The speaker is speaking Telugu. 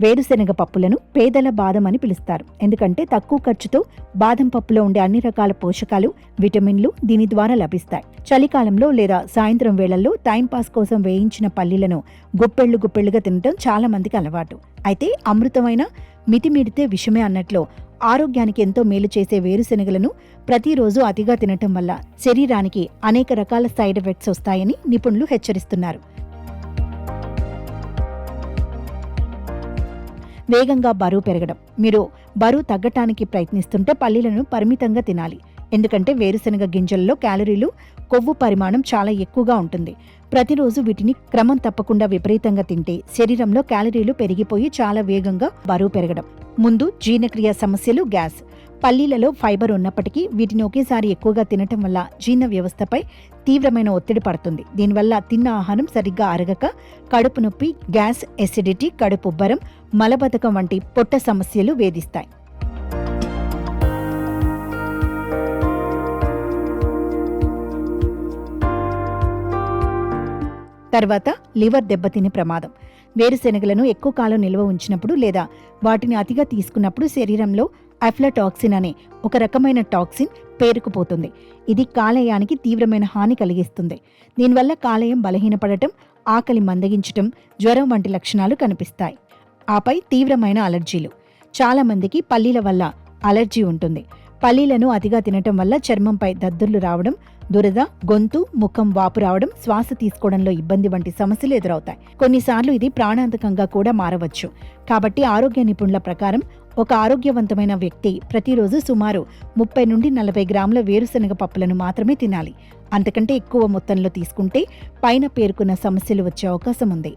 వేరుశెనగ పప్పులను పేదల బాదం అని పిలుస్తారు. ఎందుకంటే తక్కువ ఖర్చుతో బాదం పప్పులో ఉండే అన్ని రకాల పోషకాలు, విటమిన్లు దీని ద్వారా లభిస్తాయి. చలికాలంలో లేదా సాయంత్రం వేళల్లో టైంపాస్ కోసం వేయించిన పల్లీలను గుప్పెళ్లుగా తినటం చాలా మందికి అలవాటు. అయితే అమృతమైన మితిమీడితే విషమే అన్నట్లు ఆరోగ్యానికి ఎంతో మేలు చేసే వేరుశెనగలను ప్రతిరోజు అతిగా తినటం వల్ల శరీరానికి అనేక రకాల సైడ్ ఎఫెక్ట్స్ వస్తాయని నిపుణులు హెచ్చరిస్తున్నారు. వేగంగా బరువు పెరగడం. మీరు బరువు తగ్గటానికి ప్రయత్నిస్తుంటే పల్లీలను పరిమితంగా తినాలి. ఎందుకంటే వేరుశెనగ గింజల్లో క్యాలరీలు, కొవ్వు పరిమాణం చాలా ఎక్కువగా ఉంటుంది. ప్రతిరోజు వీటిని క్రమం తప్పకుండా విపరీతంగా తింటే శరీరంలో క్యాలరీలు పెరిగిపోయి చాలా వేగంగా బరువు పెరగడం. ముందు జీర్ణక్రియ సమస్యలు, గ్యాస్. పల్లీలలో ఫైబర్ ఉన్నప్పటికీ వీటిని ఒకేసారి ఎక్కువగా తినటం వల్ల జీర్ణ వ్యవస్థపై తీవ్రమైన ఒత్తిడి పడుతుంది. దీనివల్ల తిన్న ఆహారం సరిగ్గా అరగక కడుపు నొప్పి, గ్యాస్, ఎసిడిటీ, కడుపు ఉబ్బరం, మలబద్ధకం వంటి పొట్ట సమస్యలు వేధిస్తాయి. తర్వాత లివర్ దెబ్బతినే ప్రమాదం. వేరుశెనగలను ఎక్కువ కాలం నిల్వ ఉంచినప్పుడు లేదా వాటిని అతిగా తీసుకున్నప్పుడు శరీరంలో అఫ్లాటాక్సిన్ అనే ఒక రకమైన టాక్సిన్ పేరుకుపోతుంది. ఇది కాలేయానికి తీవ్రమైన హాని కలిగిస్తుంది. దీనివల్ల కాలేయం బలహీనపడటం, ఆకలి మందగించటం, జ్వరం వంటి లక్షణాలు కనిపిస్తాయి. ఆపై తీవ్రమైన అలర్జీలు. చాలా మందికి పల్లీల వల్ల అలర్జీ ఉంటుంది. పల్లీలను అతిగా తినటం వల్ల చర్మంపై దద్దుర్లు రావడం, దురద, గొంతు, ముఖం వాపు రావడం, శ్వాస తీసుకోవడంలో ఇబ్బంది వంటి సమస్యలు ఎదురవుతాయి. కొన్నిసార్లు ఇది ప్రాణాంతకంగా కూడా మారవచ్చు. కాబట్టి ఆరోగ్య నిపుణుల ప్రకారం ఒక ఆరోగ్యవంతమైన వ్యక్తి ప్రతిరోజు సుమారు 30 నుండి 40 గ్రాముల వేరుశెనగ పప్పులను మాత్రమే తినాలి. అంతకంటే ఎక్కువ మొత్తంలో తీసుకుంటే పైన పేర్కొన్న సమస్యలు వచ్చే అవకాశం ఉంది.